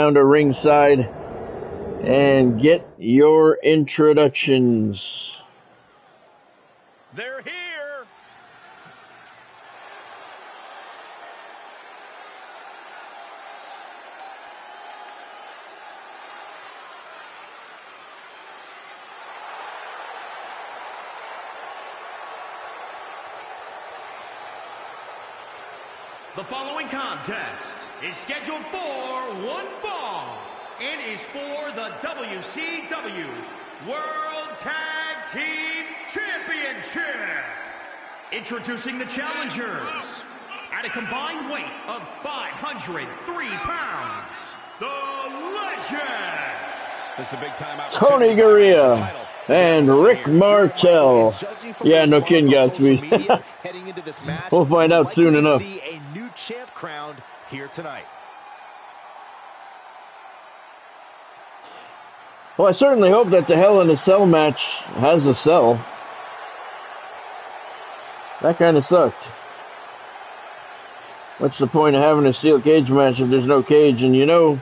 down to ringside and get your introductions. They're here. The following contest is scheduled for one fall. It is for the WCW World Tag Team Championship. Introducing the challengers at a combined weight of 503 pounds, the Legends. This is a big time Tony Garea and Rick Martel. Yeah, no kidding, Godspeed. We'll find out soon enough. See a new champ crowned here tonight. Well, I certainly hope that the Hell in a Cell match has a cell. That kind of sucked. What's the point of having a steel cage match if there's no cage? And you know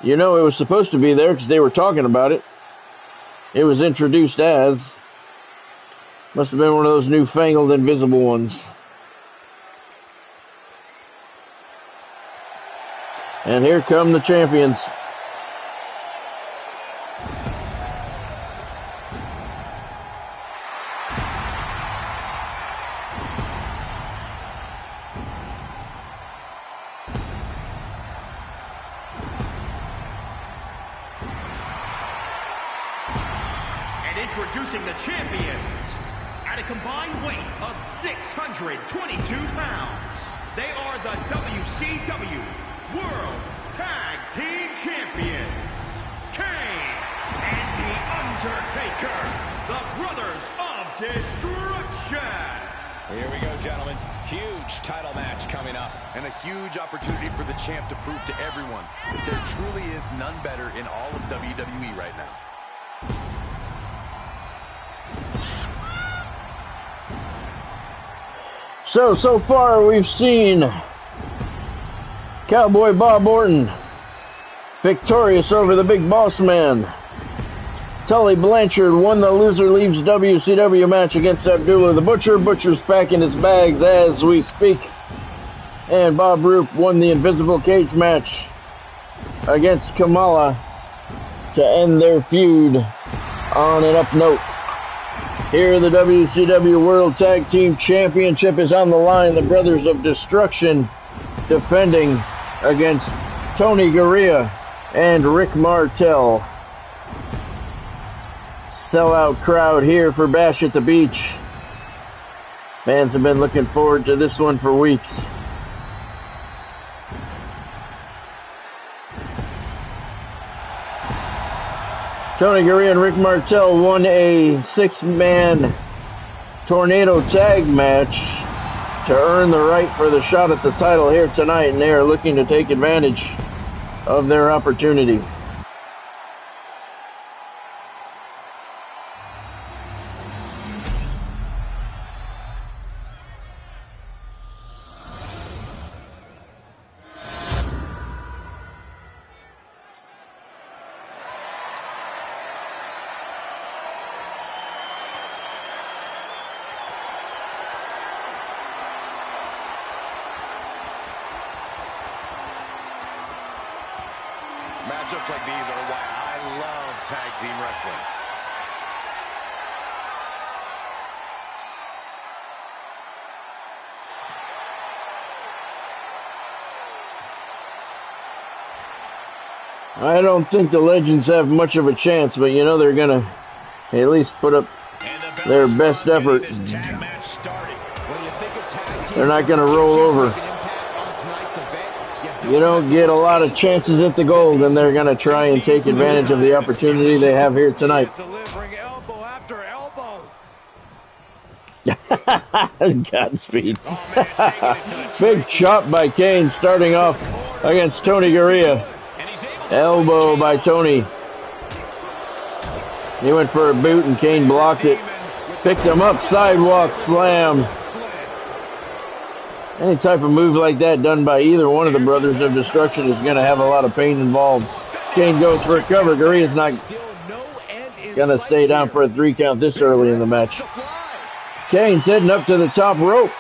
it was supposed to be there because they were talking about it. It was introduced as. Must have been one of those newfangled invisible ones. And here come the champions. Introducing the champions at a combined weight of 622 pounds. They are the WCW World Tag Team Champions, Kane and the Undertaker, the Brothers of Destruction. Here we go, gentlemen. Huge title match coming up, and a huge opportunity for the champ to prove to everyone that there truly is none better in all of WWE right now. So far we've seen Cowboy Bob Orton victorious over the Big Boss Man. Tully Blanchard won the Loser Leaves WCW match against Abdullah the Butcher. Butcher's packing his bags as we speak. And Bob Roop won the Invisible Cage match against Kamala to end their feud on an up note. Here, the WCW World Tag Team Championship is on the line. The Brothers of Destruction defending against Tony Garea and Rick Martel. Sellout crowd here for Bash at the Beach. Fans have been looking forward to this one for weeks. Tony Garea and Rick Martel won a 6-man tornado tag match to earn the right for the shot at the title here tonight, and they are looking to take advantage of their opportunity. Matchups like these are why I love tag team wrestling. I don't think the Legends have much of a chance, but you know they're going to at least put up their best effort. They're not going to roll over. You don't get a lot of chances at the gold, and they're going to try and take advantage of the opportunity they have here tonight. Godspeed. Big chop by Kane starting off against Tony Garea. Elbow by Tony. He went for a boot and Kane blocked it. Picked him up, sidewalk slam. Any type of move like that done by either one of the Brothers of Destruction is going to have a lot of pain involved. Kane goes for a cover. Gurria's not going to stay down for a 3 count this early in the match. Kane's heading up to the top rope.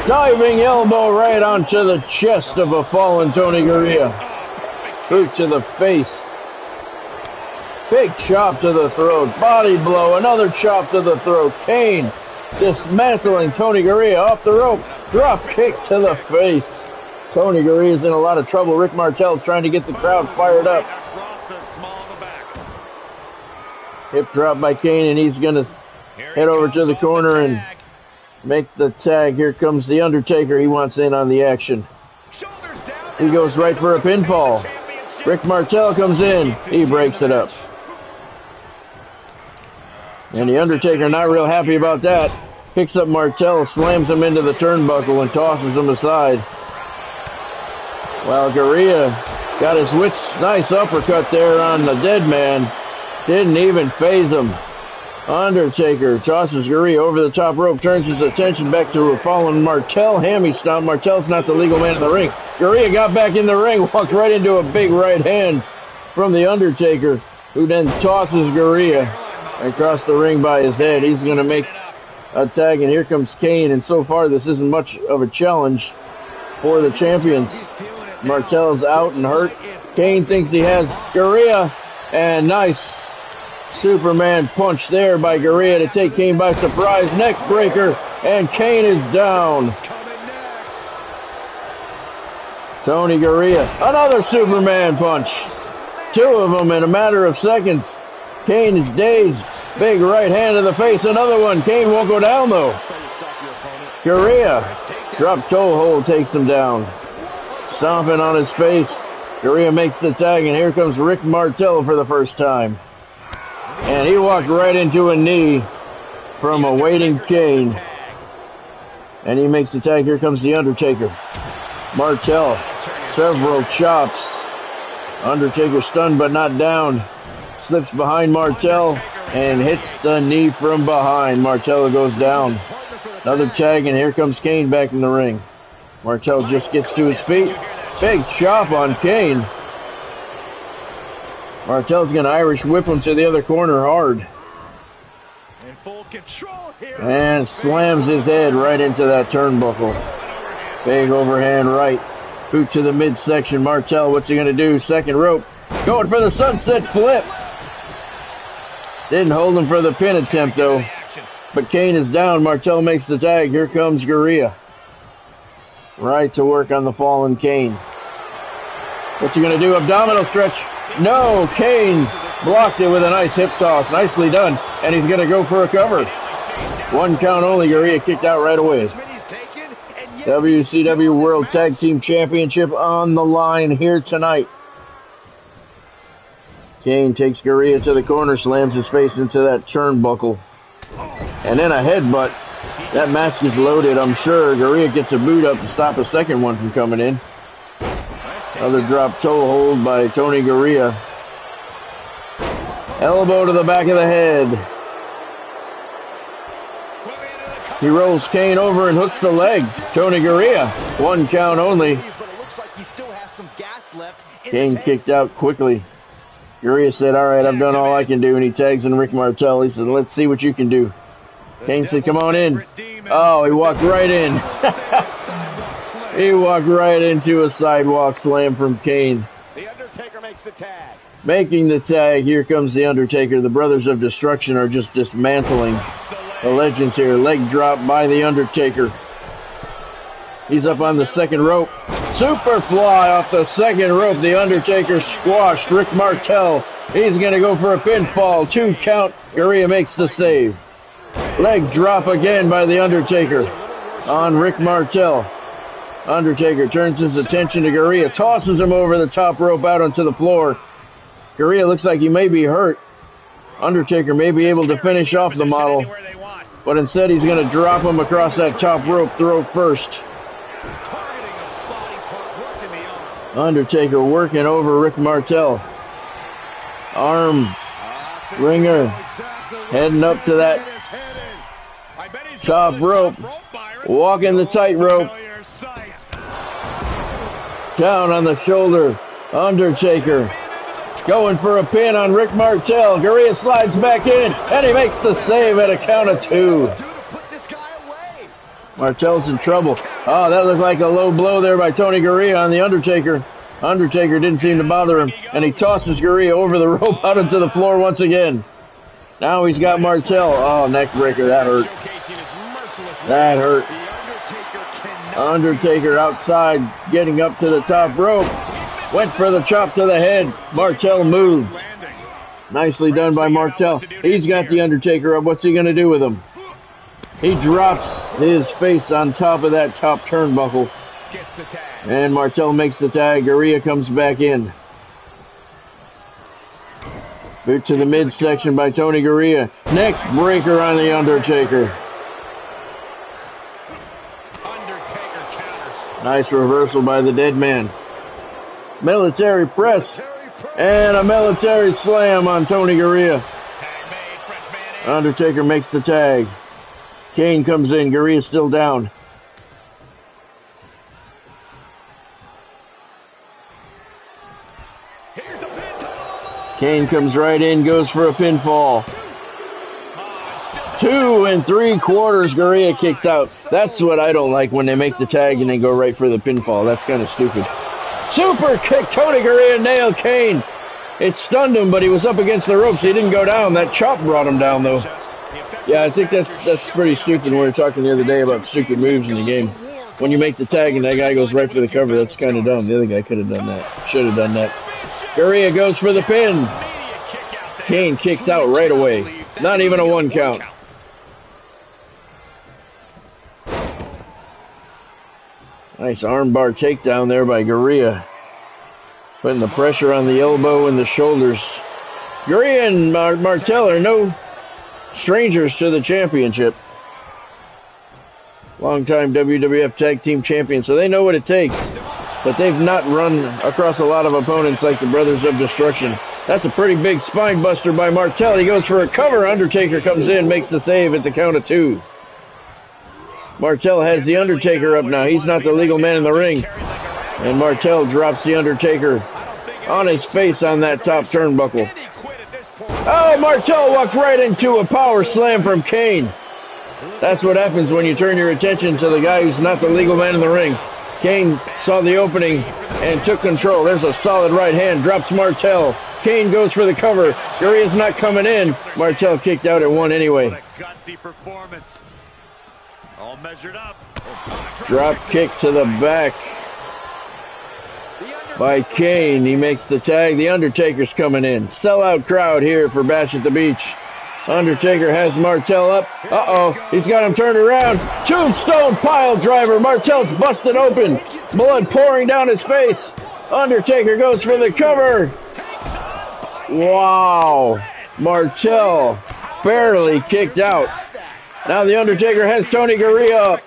Diving elbow right onto the chest of a fallen Tony Gurria. Boot to the face. Big chop to the throat. Body blow. Another chop to the throat. Kane dismantling Tony Gurria off the rope. Drop kick to the face. Tony Gurria's in a lot of trouble. Rick Martel's trying to get the crowd fired up. Hip drop by Kane, and he's going to head over to the corner and make the tag. Here comes the Undertaker. He wants in on the action. He goes right for a pinfall. Rick Martel comes in. He breaks it up. And the Undertaker not real happy about that. Picks up Martel, slams him into the turnbuckle, and tosses him aside. While Gurria got his wits, nice uppercut there on the dead man. Didn't even phase him. Undertaker tosses Gurria over the top rope, turns his attention back to a fallen Martel. Hammy stomp. Martel's not the legal man in the ring. Gurria got back in the ring, walked right into a big right hand from the Undertaker, who then tosses Gurria across the ring by his head. He's going to make a tag, and here comes Kane, and so far this isn't much of a challenge for the champions. Martel's out and hurt. Kane thinks he has Gurria, and nice Superman punch there by Gurria to take Kane by surprise. Neck breaker, and Kane is down. Tony Gurria, another Superman punch. 2 of them in a matter of seconds. Kane is dazed. Big right hand to the face. Another one. Kane won't go down, though. Gurria, drop toe hold, takes him down. Stomping on his face. Gurria makes the tag, and here comes Rick Martel for the first time. And he walked right into a knee from a waiting Kane. And he makes the tag. Here comes the Undertaker. Martel, several chops. Undertaker stunned but not down. Slips behind Martel and hits the knee from behind. Martel goes down. Another tag, and here comes Kane back in the ring. Martel just gets to his feet. Big chop on Kane. Martel's going to Irish whip him to the other corner hard. And slams his head right into that turnbuckle. Big overhand right. Boot to the midsection. Martel, what's he going to do? Second rope. Going for the sunset flip. Didn't hold him for the pin attempt, though. But Kane is down. Martel makes the tag. Here comes Gurria. Right to work on the fallen Kane. What's he going to do? Abdominal stretch. No, Kane blocked it with a nice hip toss. Nicely done. And he's going to go for a cover. 1 count only. Gurria kicked out right away. WCW World Tag Team Championship on the line here tonight. Kane takes Gurria to the corner, slams his face into that turnbuckle. And then a headbutt. That mask is loaded, I'm sure. Gurria gets a boot up to stop a second one from coming in. Another drop toe hold by Tony Gurria. Elbow to the back of the head. He rolls Kane over and hooks the leg. Tony Gurria, 1 count only. Kane kicked out quickly. Gurria said, all right, I've done all I can do, and he tags in Rick Martel. He said, let's see what you can do. Kane said, come on in. Oh, he walked right in. He walked right into a sidewalk slam from Kane. The Undertaker makes the tag. Making the tag, here comes the Undertaker. The Brothers of Destruction are just dismantling the legends here. Leg drop by the Undertaker. He's up on the second rope. Superfly off the second rope. The Undertaker squashed Rick Martel. He's going to go for a pinfall. 2 count. Gurria makes the save. Leg drop again by the Undertaker on Rick Martel. Undertaker turns his attention to Gurria, tosses him over the top rope out onto the floor. Gurria looks like he may be hurt. Undertaker may be able to finish off the model, but instead he's going to drop him across that top rope, throat first. Undertaker working over Rick Martel. Arm wringer heading up to that top rope. Walking the tightrope. Down on the shoulder. Undertaker going for a pin on Rick Martel. Gurria slides back in, and he makes the save at a count of 2. Martel's in trouble. Oh, that looked like a low blow there by Tony Gurria on the Undertaker. Undertaker didn't seem to bother him, and he tosses Gurria over the rope out into the floor once again. Now he's got Martel. Oh, neck breaker. That hurt. That hurt. Undertaker outside, getting up to the top rope. Went for the chop to the head. Martel moved. Nicely done by Martel. He's got the Undertaker up. What's he going to do with him? He drops his face on top of that top turnbuckle. And Martel makes the tag. Gurria comes back in. Boot to the midsection by Tony Gurria. Neck breaker on the Undertaker. Nice reversal by the dead man. Military press. And a military slam on Tony Gurria. Undertaker makes the tag. Kane comes in. Gurria's still down. Kane comes right in, goes for a pinfall. 2 3/4. Gurria kicks out. That's what I don't like, when they make the tag and they go right for the pinfall. That's kind of stupid. Super kick. Tony Gurria nailed Kane. It stunned him, but he was up against the ropes. He didn't go down. That chop brought him down, though. Yeah, I think that's pretty stupid. We were talking the other day about stupid moves in the game. When you make the tag and that guy goes right for the cover, that's kind of dumb. The other guy could have done that. Should have done that. Gurria goes for the pin. Kane kicks out right away. Not even a 1 count. Nice armbar takedown there by Gurria. Putting the pressure on the elbow and the shoulders. Gurria and Martel are no strangers to the championship. Longtime WWF Tag Team Champions, so they know what it takes. But they've not run across a lot of opponents like the Brothers of Destruction. That's a pretty big spine buster by Martel. He goes for a cover. Undertaker comes in, makes the save at the count of 2. Martel has the Undertaker up now. He's not the legal man in the ring. And Martel drops the Undertaker on his face on that top turnbuckle. Oh, Martel walked right into a power slam from Kane. That's what happens when you turn your attention to the guy who's not the legal man in the ring. Kane saw the opening and took control. There's a solid right hand. Drops Martel. Kane goes for the cover. Gurria's not coming in. Martel kicked out at 1 anyway. What a gutsy performance. All measured up. Drop kick to the back by Kane. He makes the tag. The Undertaker's coming in. Sellout crowd here for Bash at the Beach. Undertaker has Martel up. Uh-oh. He's got him turned around. Tombstone pile driver. Martel's busted open. Blood pouring down his face. Undertaker goes for the cover. Wow. Martel barely kicked out. Now the Undertaker has Tony Gurria up.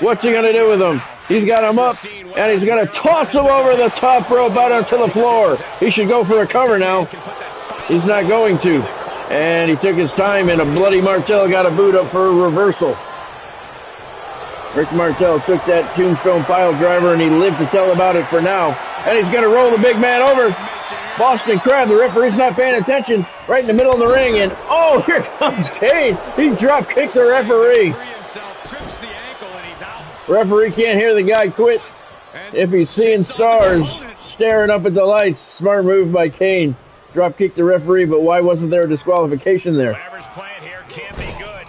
What's he going to do with him? He's got him up, and he's going to toss him over the top rope out onto the floor. He should go for the cover now. He's not going to. And he took his time, and a bloody Martel got a boot up for a reversal. Rick Martel took that tombstone pile driver, and he lived to tell about it for now. And he's going to roll the big man over. Boston Crab, the referee's not paying attention, right in the middle of the ring, and oh, here comes Kane. He drop kicked the referee. Referee can't hear the guy quit. If he's seeing stars, staring up at the lights. Smart move by Kane. Drop kicked the referee, but why wasn't there a disqualification there? Whatever's playing here can't be good.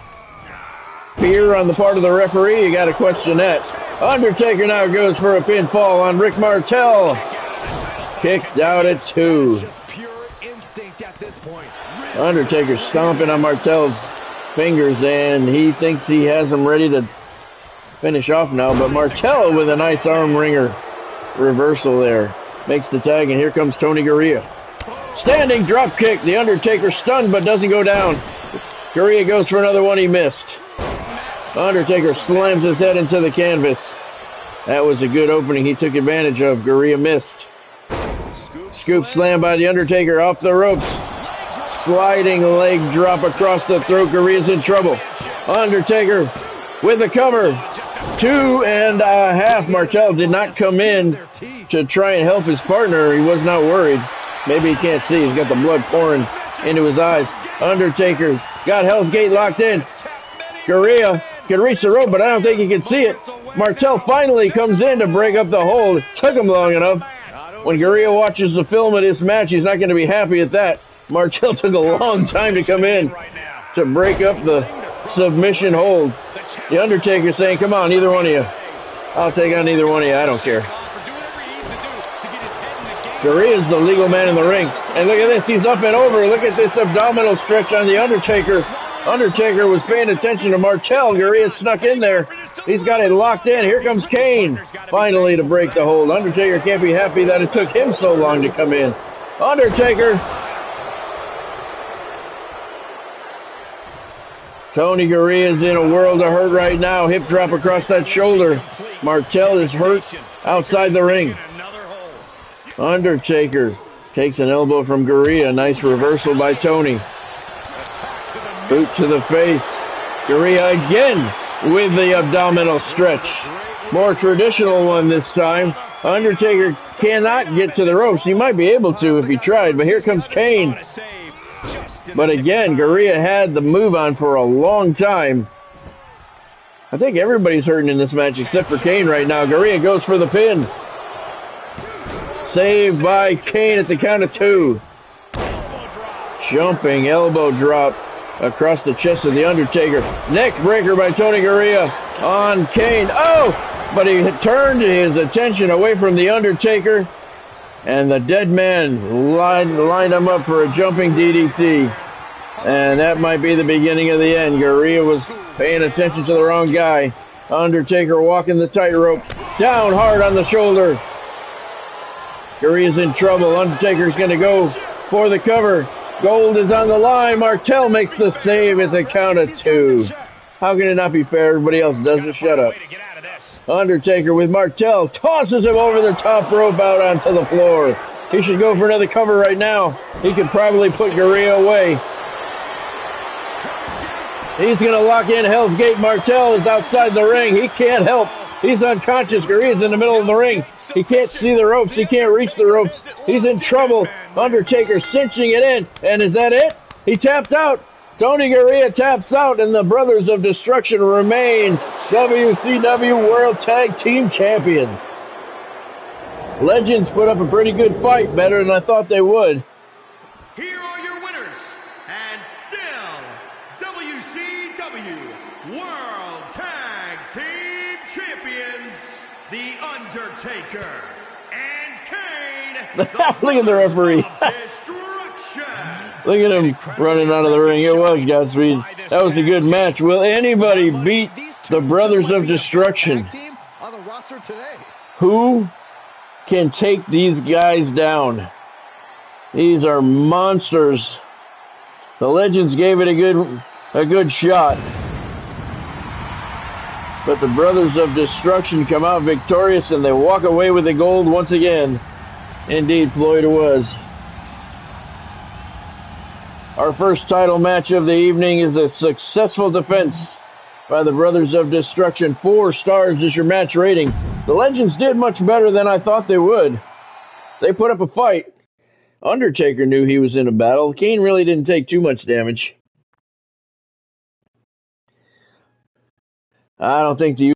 Fear on the part of the referee, you got to question that. Undertaker now goes for a pinfall on Rick Martel. Kicked out at 2. Undertaker stomping on Martel's fingers, and he thinks he has him ready to finish off now. But Martel with a nice arm wringer reversal there. Makes the tag, and here comes Tony Gurria. Standing drop kick. The Undertaker stunned but doesn't go down. Gurria goes for another one. He missed. Undertaker slams his head into the canvas. That was a good opening he took advantage of. Gurria missed. Scoop slam by the Undertaker off the ropes. Sliding leg drop across the throat. Gurria's in trouble. Undertaker with the cover. 2.5. Martel did not come in to try and help his partner. He was not worried. Maybe he can't see. He's got the blood pouring into his eyes. Undertaker got Hell's Gate locked in. Gurria can reach the rope, but I don't think he can see it. Martel finally comes in to break up the hold. It took him long enough. When Gurria watches the film of this match, he's not going to be happy at that. Martel took a long time to come in to break up the submission hold. The Undertaker saying, come on, either one of you. I'll take on either one of you. I don't care. Gurria's the legal man in the ring. And look at this. He's up and over. Look at this abdominal stretch on the Undertaker. Undertaker was paying attention to Martel. Gurria snuck in there. He's got it locked in. Here comes Kane, finally to break the hold. Undertaker can't be happy that it took him so long to come in. Undertaker. Tony Gurria's in a world of hurt right now. Hip drop across that shoulder. Martel is hurt outside the ring. Undertaker takes an elbow from Gurria. Nice reversal by Tony. Boot to the face. Gurria again with the abdominal stretch. More traditional one this time. Undertaker cannot get to the ropes. He might be able to if he tried, but here comes Kane. But again, Gurria had the move on for a long time. I think everybody's hurting in this match except for Kane right now. Gurria goes for the pin. Saved by Kane at the count of 2. Jumping elbow drop across the chest of the Undertaker. Neck breaker by Tony Gurria on Kane. Oh! But he turned his attention away from the Undertaker. And the dead man lined him up for a jumping DDT. And that might be the beginning of the end. Gurria was paying attention to the wrong guy. Undertaker walking the tightrope. Down hard on the shoulder. Gurria's in trouble. Undertaker's going to go for the cover. Gold is on the line. Martel makes the save at the count of 2. How can it not be fair? Everybody else does it. Shut up. Undertaker with Martel tosses him over the top rope out onto the floor. He should go for another cover right now. He could probably put Gurria away. He's going to lock in Hell's Gate. Martel is outside the ring. He can't help. He's unconscious. Gurria's in the middle of the ring. He can't see the ropes. He can't reach the ropes. He's in trouble. Undertaker cinching it in. And is that it? He tapped out. Tony Gurria taps out, and the Brothers of Destruction remain WCW World Tag Team Champions. Legends put up a pretty good fight, better than I thought they would. Here are your winners, and still WCW World Tag Team Champions, The Undertaker and Kane. Look at the referee. Look at him running out of the ring. It was Godspeed. That was a good match. Will anybody beat the Brothers of Destruction? Who can take these guys down? These are monsters. The Legends gave it a good shot. But the Brothers of Destruction come out victorious, and they walk away with the gold once again. Indeed, Floyd, it was. Our first title match of the evening is a successful defense by the Brothers of Destruction. 4 stars is your match rating. The Legends did much better than I thought they would. They put up a fight. Undertaker knew he was in a battle. Kane really didn't take too much damage. I don't think the